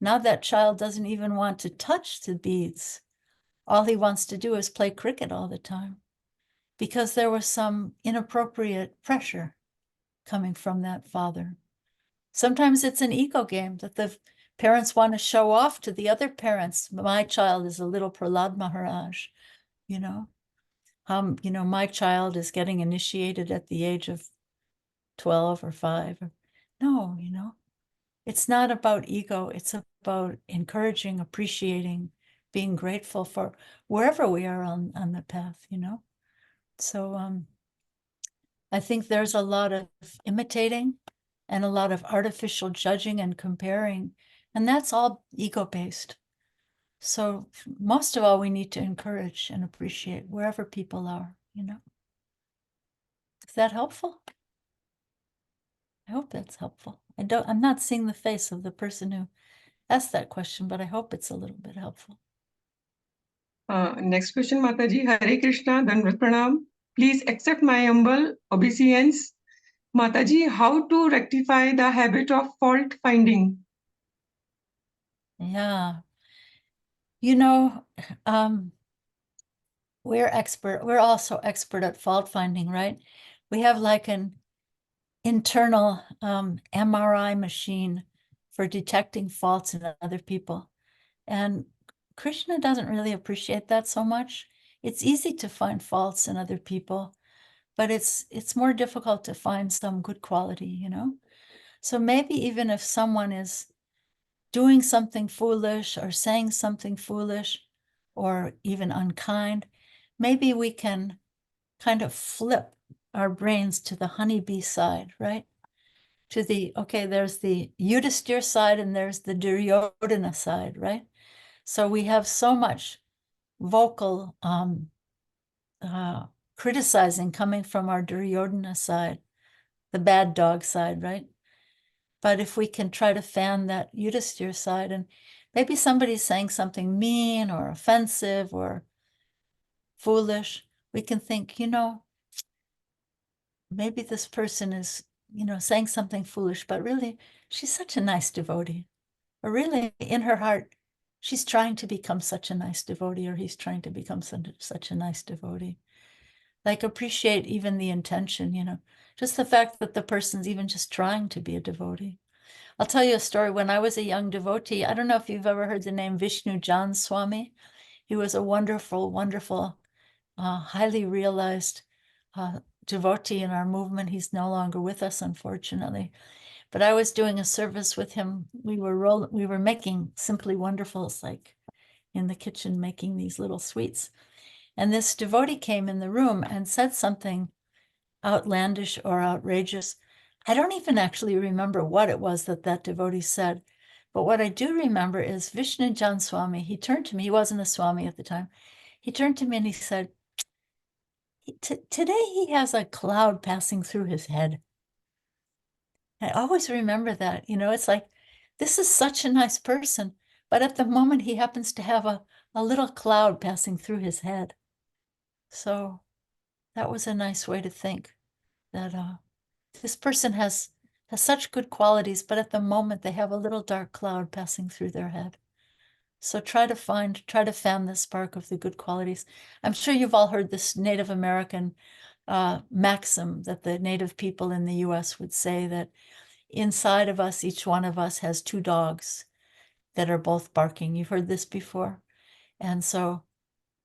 Now that child doesn't even want to touch the beads. All he wants to do is play cricket all the time, because there was some inappropriate pressure coming from that father. Sometimes it's an ego game that the parents want to show off to the other parents. My child is a little Prahlad Maharaj, my child is getting initiated at the age of 12 or 5. No, it's not about ego. It's about encouraging, appreciating, being grateful for wherever we are on the path, So I think there's a lot of imitating and a lot of artificial judging and comparing, and that's all ego-based. So most of all, we need to encourage and appreciate wherever people are, Is that helpful? I hope that's helpful. I'm not seeing the face of the person who asked that question, but I hope it's a little bit helpful. Next question, Mataji. Hare Krishna, Dandavat Pranam. Please accept my humble obeisance. Mataji, how to rectify the habit of fault finding? Yeah. We're also expert at fault finding, right? We have like an internal MRI machine for detecting faults in other people. And Krishna doesn't really appreciate that so much. It's easy to find faults in other people, but it's more difficult to find some good quality. So maybe even if someone is doing something foolish or saying something foolish or even unkind, maybe we can kind of flip our brains to the honeybee side, right? There's the Yudhisthira side and there's the Duryodhana side, right? So we have so much vocal criticizing coming from our Duryodhana side, the bad dog side, right? But if we can try to fan that Yudhisthira side, and maybe somebody's saying something mean or offensive or foolish, we can think, maybe this person is, saying something foolish, but really, she's such a nice devotee. Or really, in her heart, she's trying to become such a nice devotee, or he's trying to become such a nice devotee. Like, appreciate even the intention, just the fact that the person's even just trying to be a devotee. I'll tell you a story. When I was a young devotee, I don't know if you've ever heard the name Vishnu Jan Swami. He was a wonderful, wonderful, highly realized devotee in our movement. He's no longer with us, unfortunately. But I was doing a service with him. We were making Simply Wonderfuls, like in the kitchen, making these little sweets. And this devotee came in the room and said something outlandish or outrageous. I don't even actually remember what it was that devotee said. But what I do remember is Vishnu Jan Swami, he turned to me, he wasn't a Swami at the time. He turned to me and he said, today he has a cloud passing through his head. I always remember that, it's like, this is such a nice person, but at the moment he happens to have a little cloud passing through his head. So that was a nice way to think that this person has such good qualities, but at the moment they have a little dark cloud passing through their head. So try to fan the spark of the good qualities. I'm sure you've all heard this Native American maxim that the Native people in the US would say, that inside of us, each one of us has two dogs that are both barking. You've heard this before? And so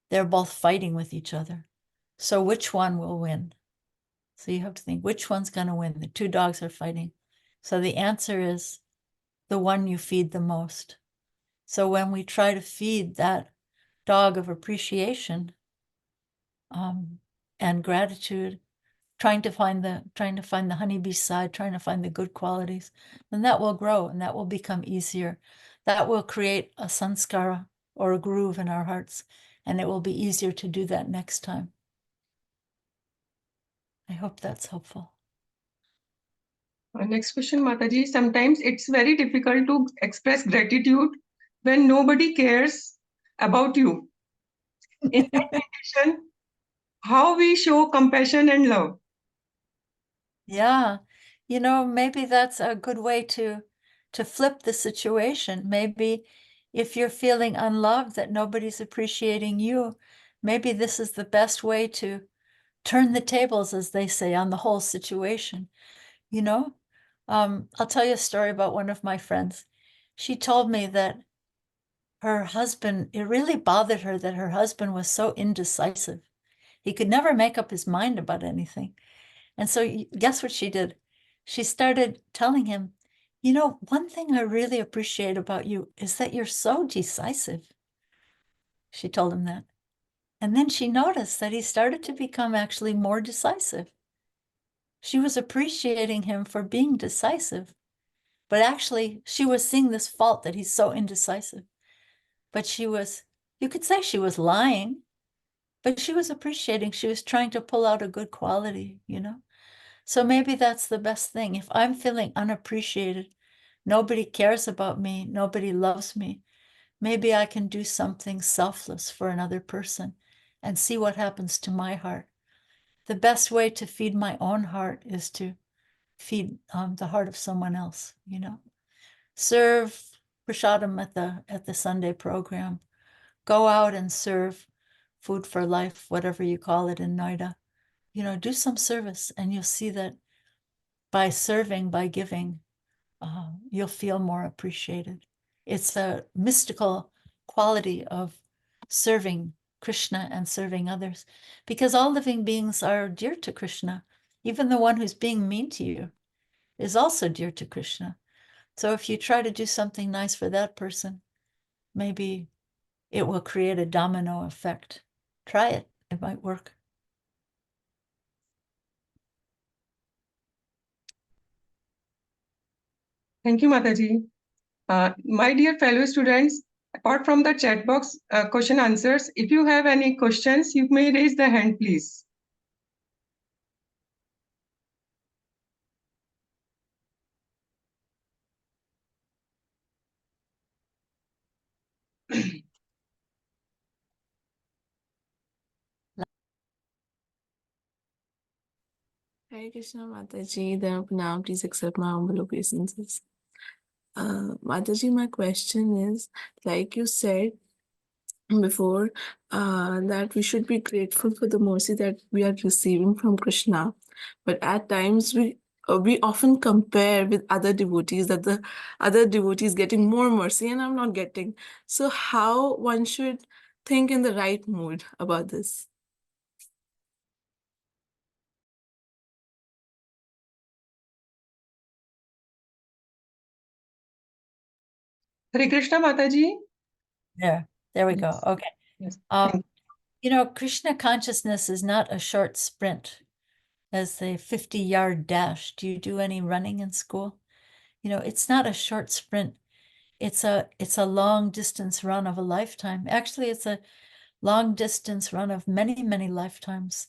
they're both fighting with each other. So which one will win? So you have to think, which one's going to win? The two dogs are fighting. So the answer is the one you feed the most. So when we try to feed that dog of appreciation and gratitude, trying to find the honeybee side, trying to find the good qualities, then that will grow and that will become easier. That will create a sanskara or a groove in our hearts, and it will be easier to do that next time. I hope that's helpful. Next question, Mataji. Sometimes it's very difficult to express gratitude when nobody cares about you. In that condition, how we show compassion and love? Yeah, maybe that's a good way to flip the situation. Maybe if you're feeling unloved, that nobody's appreciating you, maybe this is the best way to turn the tables, as they say, on the whole situation. I'll tell you a story about one of my friends. She told me that her husband, it really bothered her that her husband was so indecisive. He could never make up his mind about anything. And so guess what she did? She started telling him, one thing I really appreciate about you is that you're so decisive. She told him that. And then she noticed that he started to become actually more decisive. She was appreciating him for being decisive, but actually she was seeing this fault that he's so indecisive. But you could say she was lying, but she was appreciating, she was trying to pull out a good quality. So maybe that's the best thing. If I'm feeling unappreciated, nobody cares about me, nobody loves me, maybe I can do something selfless for another person and see what happens to my heart. The best way to feed my own heart is to feed the heart of someone else, you know. Serve prasadam at the Sunday program. Go out and serve food for life, whatever you call it in Noida. You know, do some service, and you'll see that by serving, by giving, you'll feel more appreciated. It's a mystical quality of serving Krishna and serving others, because all living beings are dear to Krishna. Even the one who's being mean to you is also dear to Krishna. So if you try to do something nice for that person, maybe it will create a domino effect. Try it, it might work. Thank you, Mataji. My dear fellow students, apart from the chat box question answers, if you have any questions, you may raise the hand, please. Hare Krishna Mataji, now please accept my humble obeisances. Mataji, my question is, like you said before, that we should be grateful for the mercy that we are receiving from Krishna, but at times we often compare with other devotees, that the other devotees getting more mercy and I'm not getting. So how one should think in the right mood about this? Hare Krishna, Mataji. There we go. Okay. Yes. You know, Krishna consciousness is not a short sprint as a 50-yard dash. Do you do any running in school? You know, it's not a short sprint. It's a long distance run of a lifetime. Actually, it's a long distance run of many, many lifetimes.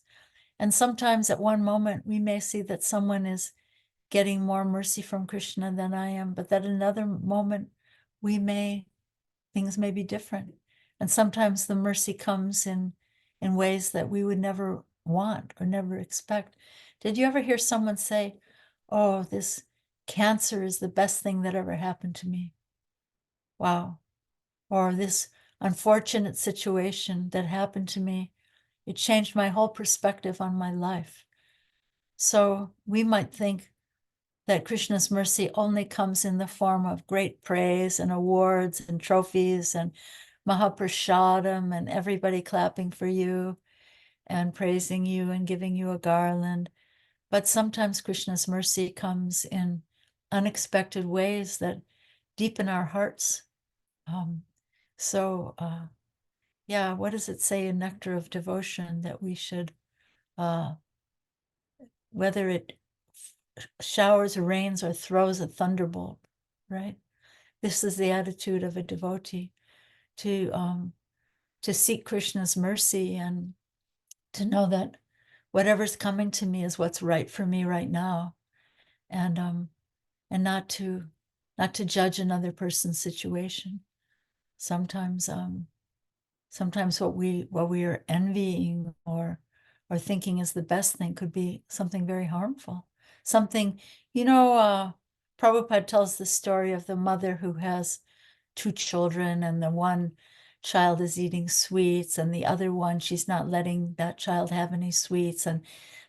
And sometimes at one moment, we may see that someone is getting more mercy from Krishna than I am, but at another moment, things may be different. And sometimes the mercy comes in ways that we would never want or never expect. Did you ever hear someone say, oh, this cancer is the best thing that ever happened to me? Wow. Or this unfortunate situation that happened to me, it changed my whole perspective on my life. So we might think that Krishna's mercy only comes in the form of great praise and awards and trophies and Mahaprasadam and everybody clapping for you and praising you and giving you a garland. But sometimes Krishna's mercy comes in unexpected ways that deepen our hearts. Yeah, what does it say in Nectar of Devotion? That we should, whether it showers or rains or throws a thunderbolt, right? This is the attitude of a devotee, to seek Krishna's mercy and to know that whatever's coming to me is what's right for me right now, and not to judge another person's situation. Sometimes what we are envying or thinking is the best thing could be something very harmful. Something, you know, Prabhupada tells the story of the mother who has two children, and the one child is eating sweets and the other one, she's not letting that child have any sweets. And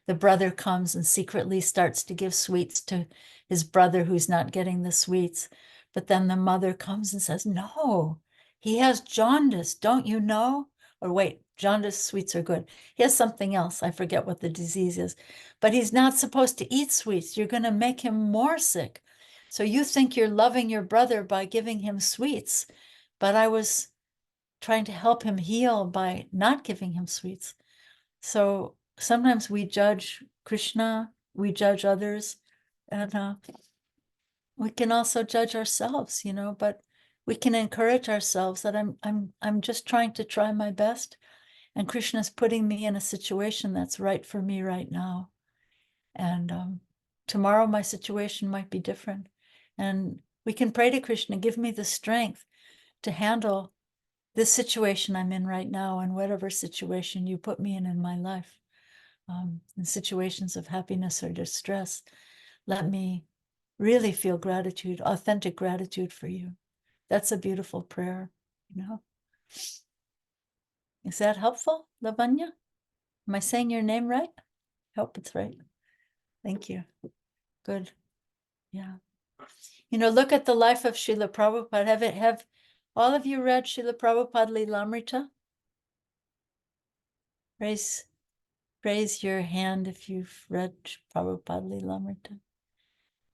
the brother comes and secretly starts to give sweets to his brother who's not getting the sweets. But then the mother comes and says, no, he has jaundice, don't you know? Or wait, jaundice sweets are good. He has something else. I forget what the disease is, but he's not supposed to eat sweets. You're going to make him more sick. So you think you're loving your brother by giving him sweets, but I was trying to help him heal by not giving him sweets. So sometimes we judge Krishna, we judge others, and we can also judge ourselves, you know, but we can encourage ourselves that I'm just trying to try my best, and Krishna's putting me in a situation that's right for me right now. And tomorrow my situation might be different. And we can pray to Krishna, give me the strength to handle this situation I'm in right now, and whatever situation you put me in my life, in situations of happiness or distress, let me really feel gratitude, authentic gratitude for you. That's a beautiful prayer, you know. Is that helpful, Lavanya? Am I saying your name right? I hope it's right. Thank you. Good. Yeah. You know, look at the life of Srila Prabhupada. Have all of you read Srila Prabhupada Lilamrita? Raise your hand if you've read Prabhupada Lilamrita.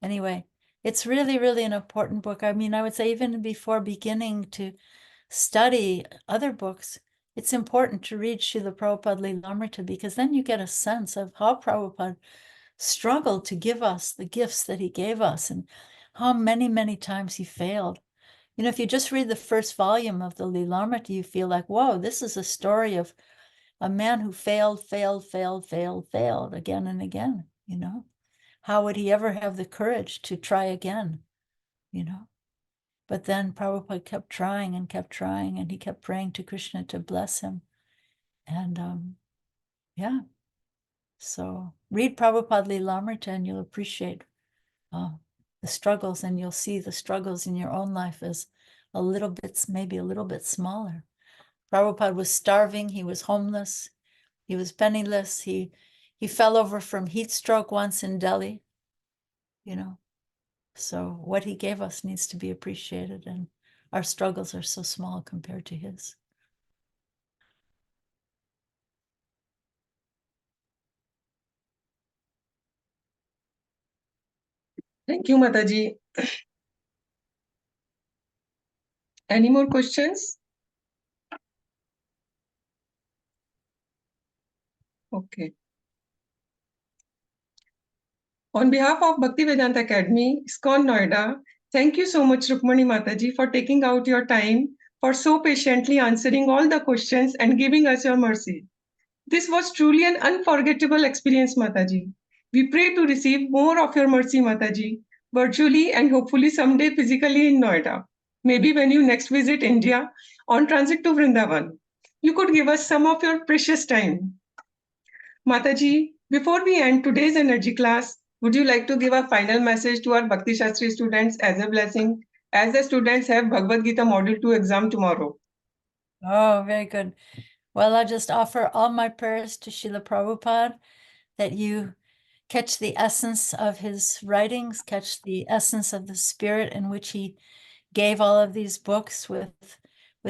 Anyway, it's really, really an important book. I mean, I would say even before beginning to study other books, it's important to read Srila Prabhupada Lilamrita, because then you get a sense of how Prabhupada struggled to give us the gifts that he gave us, and how many, many times he failed. You know, if you just read the first volume of the Lilamrita, you feel like, whoa, this is a story of a man who failed again and again, you know. How would he ever have the courage to try again, you know? But then Prabhupada kept trying, and he kept praying to Krishna to bless him. And yeah, so read Prabhupada Lilamrita and you'll appreciate the struggles, and you'll see the struggles in your own life as a little bit, maybe a little bit smaller. Prabhupada was starving, he was homeless, he was penniless, he fell over from heat stroke once in Delhi, you know. So what he gave us needs to be appreciated, and our struggles are so small compared to his. Thank you, Mataji. Any more questions? Okay. On behalf of Bhaktivedanta Academy, ISKCON Noida, thank you so much, Rukmini Mataji, for taking out your time, for so patiently answering all the questions and giving us your mercy. This was truly an unforgettable experience, Mataji. We pray to receive more of your mercy, Mataji, virtually and hopefully someday physically in Noida. Maybe when you next visit India on transit to Vrindavan, you could give us some of your precious time. Mataji, before we end today's energy class, would you like to give a final message to our Bhakti Shastri students as a blessing, as the students have Bhagavad Gita Module 2 exam tomorrow? Oh, very good. Well, I'll just offer all my prayers to Srila Prabhupada, that you catch the essence of his writings, catch the essence of the spirit in which he gave all of these books with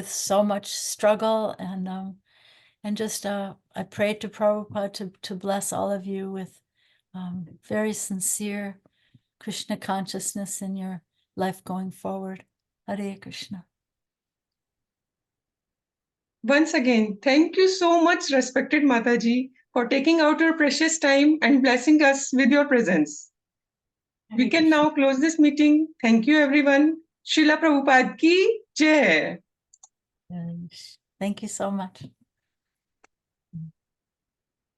so much struggle, and just I pray to Prabhupada to bless all of you with very sincere Krishna consciousness in your life going forward. Hare Krishna. Once again, thank you so much, respected Mataji, for taking out your precious time and blessing us with your presence. We Hare can Krishna. now close this meeting. Thank you, everyone. Srila Prabhupada ki jai. Thank you so much.